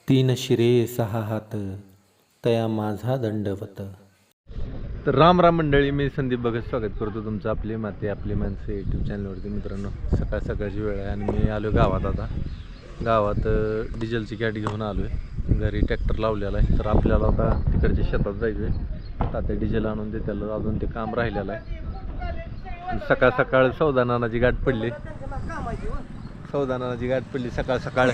तीन शिरे सहा हात तया माझा दंडवत. तर राम राम मंडळी, मी संदीप भगत स्वागत करतो तुमचं आपली माती आपली माणसं यूट्यूब चॅनलवरती. मित्रांनो, सकाळची वेळ आहे आणि मी आलो गावात. आता गावात डिझेलची कॅट घेऊन आलो आहे. घरी ट्रॅक्टर लावलेला आहे, तर आपल्याला आता तिकडच्या शेतात जायचं आहे. तात्या डिझेल आणून दे, त्याला अजून ते काम राहिलेलं आहे. सकाळ सकाळ सौदानाची गाठ पडली सकाळ सकाळ.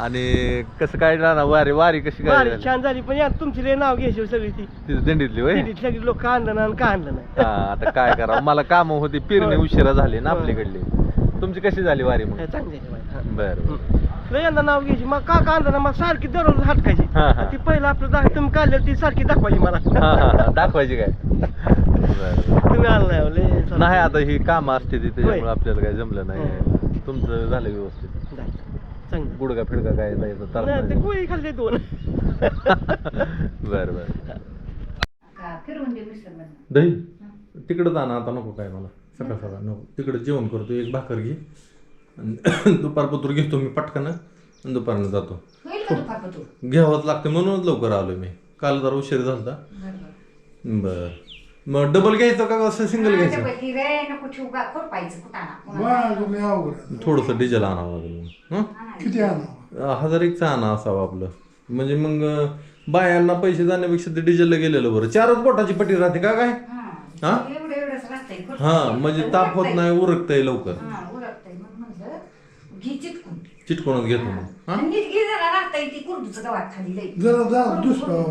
आणि कसं काय राहणार वारी कशी काय छान झाली, पण यार तुमची लय नाव घ्यायची सगळी ती दिंडीतली होय. सगळी लोक आणलं ना का आणलं नाही. आता काय करावं, मला काम होती, पेरणी उशिरा झाली ना आपल्याकडली. तुमची कशी झाली वारी मग? चांगली बरं. लय यंदा नाव घ्यायची. मग का आणलं ना, मग सारखी दररोज हटकायची. ती पहिलं आपलं तुम्ही काढलं ती सारखी दाखवायची मला. दाखवायची काय? तुम्ही आणलं नाही, आता ही काम असते ती, त्याच्यामुळे आपल्याला काही जमलं नाही. तुमचं झालं व्यवस्थित? चांगलं. गुडगा फिडगा काय जायचं नाही, ते गोळी खाल्ली 2. बरं. दही तिकडं जा ना, आता नको काय मला. सकाळ सकाळ नको, तिकडं जेवण करतो, एक भाकर घे आणि दुपारपत्र घेतो मी पटकन आणि दुपारनं जातो. घ्यावंच लागतं म्हणूनच लवकर आलो मी. काल जरा उशीर झाला. बर, मग डबल घ्यायचं का असं सिंगल घ्यायचं? थोडस डिझेल आणावं लागेल. किती आणा? 1001चा आणा असावं आपलं, म्हणजे मग बायांना पैसे जाण्यापेक्षा ते डिझेलला गेलेलं बरं. 4च बोटाची पट्टी राहते का काय? हा, म्हणजे ताप होत नाही, उरकतंय लवकर. चिटकूनच घेतो मग.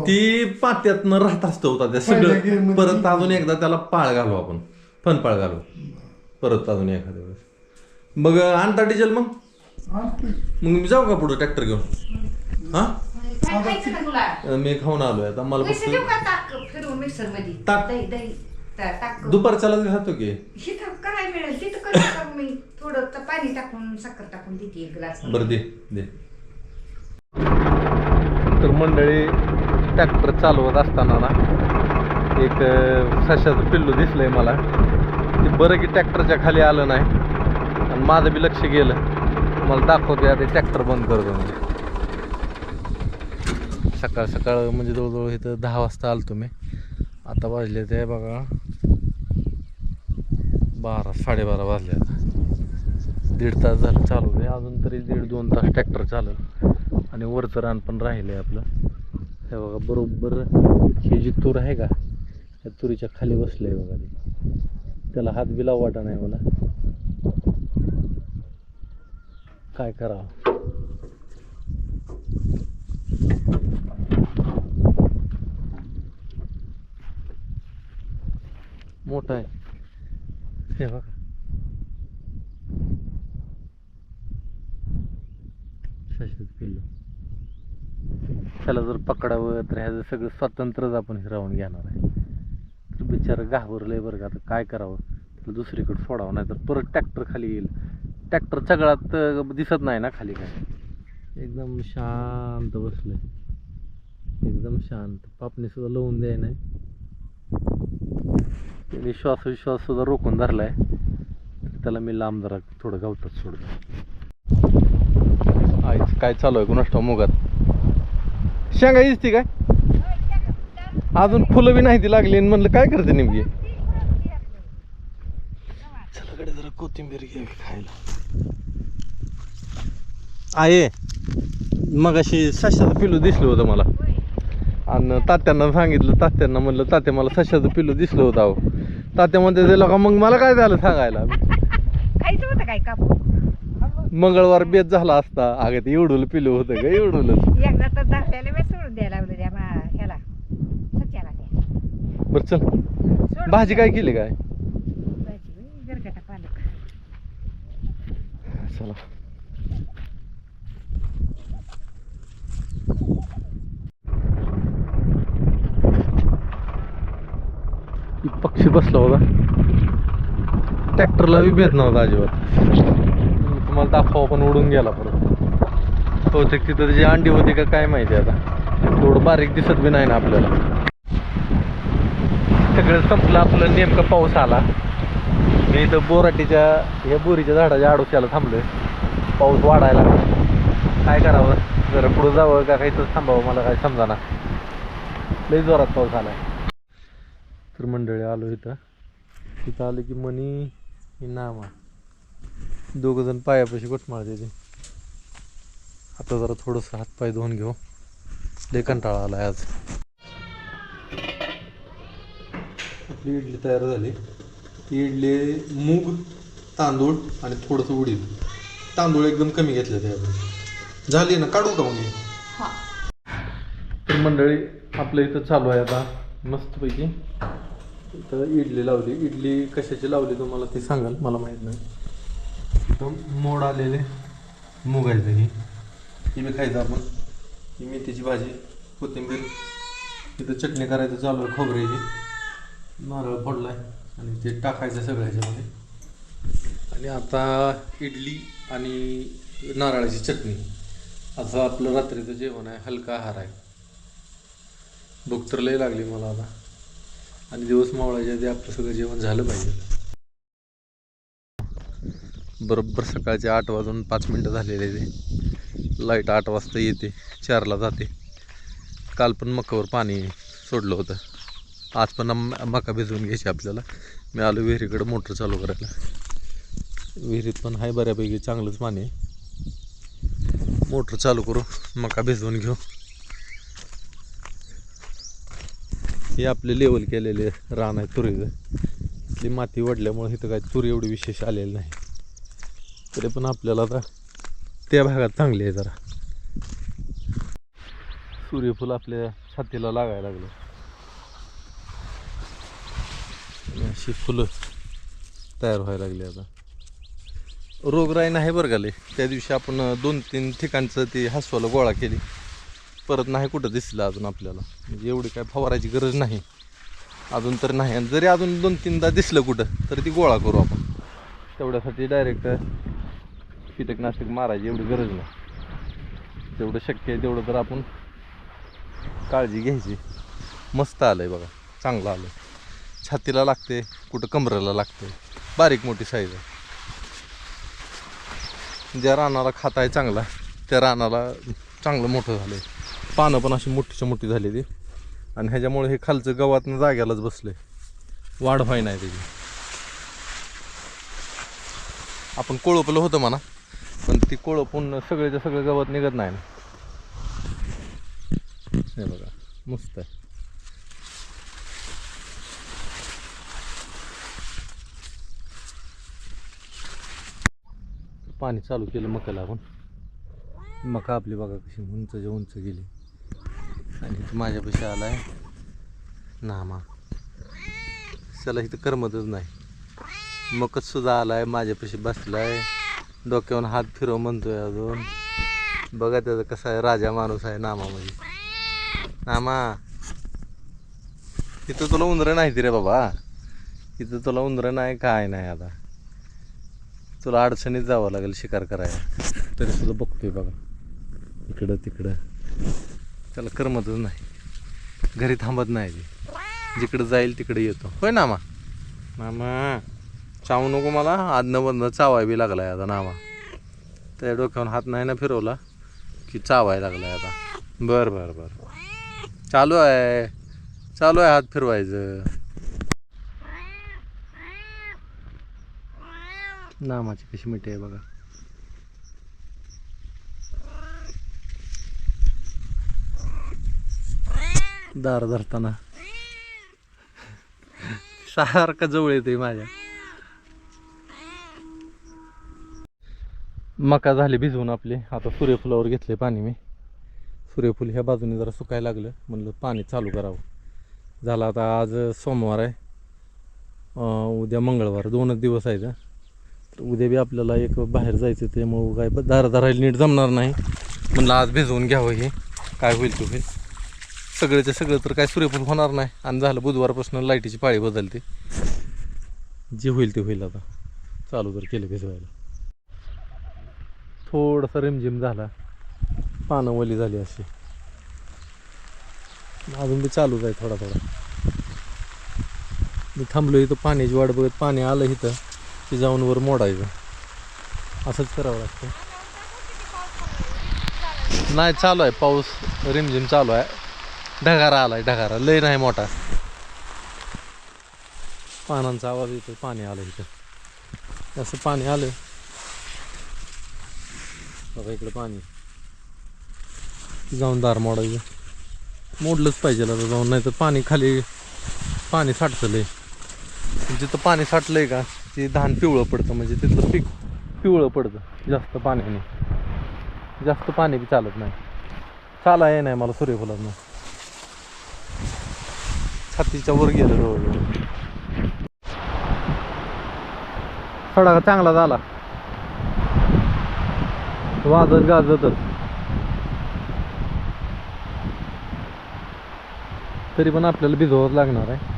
ती पात्यातनं राहत असतं होता त्या सगळं. परत अजून एकदा त्याला पाळ घालू आपण, फनपाळ घालू परत अजून एखाद्या वेळेस. मग आणता डिझेल मग मी जाऊ का पुढे ट्रॅक्टर घेऊन? हा, मी खाऊन आलोय आता. मला दुपारच्याला खातो की पाणी टाकून साखर टाकून देते एक ग्लास. बरं दे. तर मंडळी, ट्रॅक्टर चालवत असताना ना एक सशाचं पिल्लू दिसलंय मला. ते बरं की ट्रॅक्टरच्या खाली आलं नाही आणि माझं बी लक्ष गेलं. मला दाखवते ते ट्रॅक्टर बंद करतो. म्हणजे सकाळ सकाळ म्हणजे जवळजवळ इथं 10 वाजता आलो तुम्ही. आता वाजले ते बघा 12 साडेबारा वाजले. आता 1.5 तास झालं चालू आहे. अजून तरी 1.5-2 तास ट्रॅक्टर चालेल. आणि वरचं रान पण राहिलं आहे आपलं. हे बघा, बरोबर हे जी तूर आहे का, त्या तुरीच्या खाली बसलं आहे बघा. त्याला हात बी लावू वाटा नाही मला. काय करावं. मोठा आहे हे बघा. पिल्लू, त्याला जर पकडावं तर ह्याचं सगळं स्वातंत्र्यच आपण हिरावून घेणार आहे. तर बिचारं घाबरलंय बरं का. आता काय करावं, त्याला दुसरीकडे सोडावं, नाही तर परत ट्रॅक्टर खाली येईल. ट्रॅक्टर सगळ्यात दिसत नाही ना खाली काय. एकदम शांत बसलंय, एकदम शांत. पापणी सुद्धा लावून द्याय नाही. त्याने श्वासोश्वास सुद्धा रोखून धरलाय. त्याला मी लांब जरा थोडं गवतात सोडलं. आईच काय चालू आहे कुणास ठाऊक. मुगात शेंगा दिसती काय? अजून फुलं बी नाही ती लागली. म्हणलं काय करते नेमकी. चला जरा कोथिंबीर घ्यावी खायला. आहे मग अशी सशाचं पिल्लू दिसलं होतं मला. आणि तात्यांना सांगितलं. तात्यांना म्हणलं, तात्या मला सशाचं पिल्लू दिसलं होतं. अहो, तात्या म्हणते दिलं का? मग मला काय झालं सांगायला. खायचं होतं काय कापून? मंगळवार बेत झाला असता. अगं ते एवढुलं पिल्लू होतं का? एवढुलं. एकदा तर दाखल्याला मी सोडून द्यायला लावलं त्या ह्याला सच्याला. बरं चल, भाजी काय केली काय? भाजी गरगटा पालक. चला. पक्षी बसला होता. ट्रॅक्टरला बी भेट नव्हता अजिबात. तुम्हाला दाखवा पण उडून गेला परत. बहुतेक तिथं त्याची अंडी होती का काय माहिती. आता थोडं बारीक दिसत बी नाही ना आपल्याला. सगळं संपलं आपलं. नेमकं पाऊस आला. मी इथं बोराटीच्या ह्या बोरीच्या झाडाच्या आडोश्याला थांबलोय. पाऊस वाढायला लागला. काय करावं, जरा पुढं जावं का काहीतरी थांबावं, मला काय समजाना. लई जोरात पाऊस आलाय. तर मंडळी आलो इथं आलं की मनी नामा दोघं जण पायापाशी गोठमाळते ते. आता जरा थोडंसं हातपाय धुवून घेऊ, लई कंटाळा आलाय आज. आपली इडली तयार झाली. ती इडली मूग, तांदूळ आणि थोडंसं उडीद. तांदूळ एकदम कमी घेतले ते आपण. झाली ना, काढू का मग हे? तर मंडळी आपलं इथं चालू आहे आता मस्तपैकी. इथं इडली लावली. इडली कशाची लावली तुम्हाला ती सांगाल, मला माहीत नाही. इथं मोड आलेले मुगायचं ही बी खायचं आपण. ही मेथीची भाजी, कोथिंबीर. इथं चटणी करायचं चालू आहे खोबऱ्याची. नारळ फोडलाय आणि ते टाकायचं सगळं ह्याच्यामध्ये. आणि आता इडली आणि नारळाची चटणी असं आपलं रात्रीचं जेवण आहे. हलका आहार आहे. भूक तर लई लागली मला आता. आणि दिवस मावळायच्या आधी आपलं सगळं जेवण झालं पाहिजे. बरोबर सकाळचे 8:05 झालेले ते. लाईट 8 वाजता येते, 4ला जाते. काल पण मकावर पाणी सोडलं होतं. आज पण मका भिजवून घ्यायची आपल्याला. मी आलो विहिरीकडं मोटर चालू करायला. विहिरीत पण आहे बऱ्यापैकी चांगलंच पाणी आहे. मोटर चालू करू, मका भिजवून घेऊ. हे आपले लेवल केलेले रान आहे तुरीचं. ती माती वडल्यामुळे इथं काय तुरी एवढी विशेष आलेली नाही. तरी पण आपल्याला आता त्या भागात चांगली आहे जरा. सूर्यफूल आपल्या छातीला लागायला लागलं. आणि अशी फुलं तयार व्हायला लागली आता. रोगराई नाही बरं का लय. त्या दिवशी आपण 2-3 ठिकाणचं ती हसवाला गोळा केली. परत नाही कुठं दिसलं अजून आपल्याला. म्हणजे एवढी काय फवारायची गरज नाही अजून तर नाही. आणि जरी अजून 2-3दा दिसलं कुठं तरी ती गोळा करू आपण. तेवढ्यासाठी डायरेक्ट कीटकनाशक मारायची एवढी गरज नाही. जेवढं शक्य आहे तेवढं तर आपण काळजी घ्यायची. मस्त आलं आहे बघा, चांगलं आलं. छातीला लागते, कुठं कमरेला लागते. बारीक मोठी साईज आहे. ज्या रानाला खात आहे चांगला त्या रानाला चांगलं मोठं झालं आहे. पानं पण अशी मोठीच्या मोठी झाली ती. आणि ह्याच्यामुळे हे खालचं गव्हातनं जाग्यालाच बसलं आहे. वाढ व्हाय नाही त्याची. आपण कोळपलं होतं म्हणा, पण ती कोळपून सगळ्याच्या सगळं गवत निघत नाही ना. हे बघा मस्त आहे. पाणी चालू केलं मकाला आपण. मका आपली बघा कशी उंचच्या उंच गेली. आणि इथं माझ्यापाशी आला आहे नामा. त्याला इथं करमतच नाही. मकच सुद्धा आला आहे माझ्यापाशी बसला आहे. डोक्यावरून हात फिरव म्हणतोय अजून. बघा त्याचं कसं आहे, राजा माणूस आहे नामा. म्हणजे नामा इथं तुला उंदरं नाही रे बाबा. इथं तुला उंदरं नाही, काय नाही. आता तुला अडचणीत जावं लागेल शिकार करायला. तरी सुद्धा बघतोय बघा इकडं तिकडं. त्याला करमतच नाही. घरी थांबत नाही ते. जिकडं जाईल तिकडे येतो. होय नामा? नामा चावू नको मला. आदनं बंद चावाय बी लागलाय आता नामा. त्या डोक्यावर हात नाही ना फिरवला की चावाय लागलाय आता. बरं बरं बरं चालू आहे हात फिरवायचं. नामाची कशी मिठी आहे बघा. दार धरताना सारखा जवळ येते माझ्या. मका झाली भिजवून आपली. आता सूर्यफुलावर घेतले पाणी मी. सूर्यफूल ह्या बाजूने जरा सुकायला लागलं, म्हणलं पाणी चालू करावं. झालं आता. आज सोमवार आहे, उद्या मंगळवार. 2च दिवस आहेत. तर उद्या बी आपल्याला एक बाहेर जायचं. त्यामुळं काय दार धरायला नीट जमणार नाही. म्हणलं आज भिजवून घ्यावं. हे काय होईल ते होईल. सगळ्याचं सगळं तर काय सूर्यफूल होणार नाही. आणि झालं बुधवारपासून लाईटीची पाळी बदलते. जे होईल ते होईल. आता चालू जर केलं भिजवायला. थोडासा रिमझिम झाला, पानं वली झाली अशी. अजून बी चालूच आहे थोडा थोडा. मी थांबलो इथं पाण्याची वाट बघत. पाणी आलं इथं की जाऊन वर मोडायचं. असंच करावं लागतं. नाही चालू आहे पाऊस रिमझिम चालू आहे. ढगारा आलाय ढगारा लय नाही मोठा. पानांचा आवाज येतो. पाणी आलं इथं असं पाणी आलं बघा इकडे पाणी. जाऊन दार मोडायचं मोडलंच पाहिजे आता जाऊन नाही तर पाणी खाली पाणी साठतं लय. जिथं पाणी साठलंय का ते धान पिवळं पडतं म्हणजे तिथलं पीक पिवळं पडतं जास्त पाण्याने. जास्त पाणी बी चालत नाही. चाला आहे नाही मला सूर्यफुलातनं छातीच्या वर गेलं जवळजवळ. थोडा चांगला झाला वाजत गाजतच. तरी पण आपल्याला भिजवावंच लागणार आहे.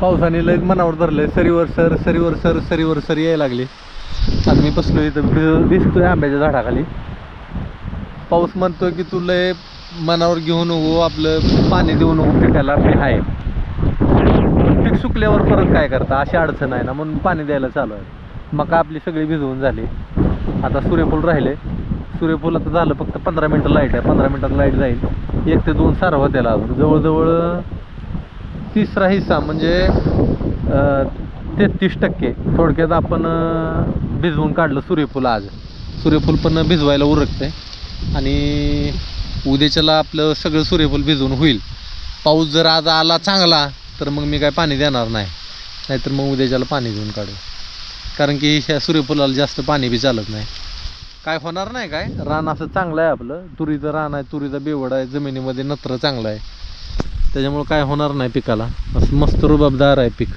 पावसाने लय मनावर धरलंय. सरीवर सर यायला लागली. आज मी बसलो इथं भिजतोय आंब्याच्या झाडाखाली. पाऊस म्हणतोय की तू लय मनावर घेऊ नको आपलं पाणी देऊ नको पिकाला. मी आहे पीक सुकल्यावर परत काय करता अशी अडचण आहे ना म्हणून पाणी द्यायला चालू आहे. मका आपली सगळी भिजवून झाली. आता सूर्यफूल राहिले. सूर्यफूल आता झालं फक्त 15 मिनटं लाईट आहे. 15 मिनटात लाईट जाईल. 1 ते 2 सारवा त्याला अजून जवळजवळ तिसरा हिस्सा म्हणजे 33% थोडक्यात आपण भिजवून काढलं सूर्यफूल. आज सूर्यफूल पण भिजवायला उरकते आणि उद्याच्याला आपलं सगळं सूर्यफूल भिजवून होईल. पाऊस जर आज आला चांगला तर मग मी काय पाणी देणार नाही. नाहीतर मग उद्याच्याला पाणी देऊन काढू. कारण की ह्या सूर्यफुलाला जास्त पाणी बी चालत नाही. काय होणार नाही काय. रान असं चांगलं आहे आपलं. तुरीचं रान आहे. तुरीचा बेवड आहे. जमिनीमध्ये नत्र चांगलं आहे. त्याच्यामुळं काय होणार नाही पिकाला. असं मस्त रुबाबदार आहे पीक.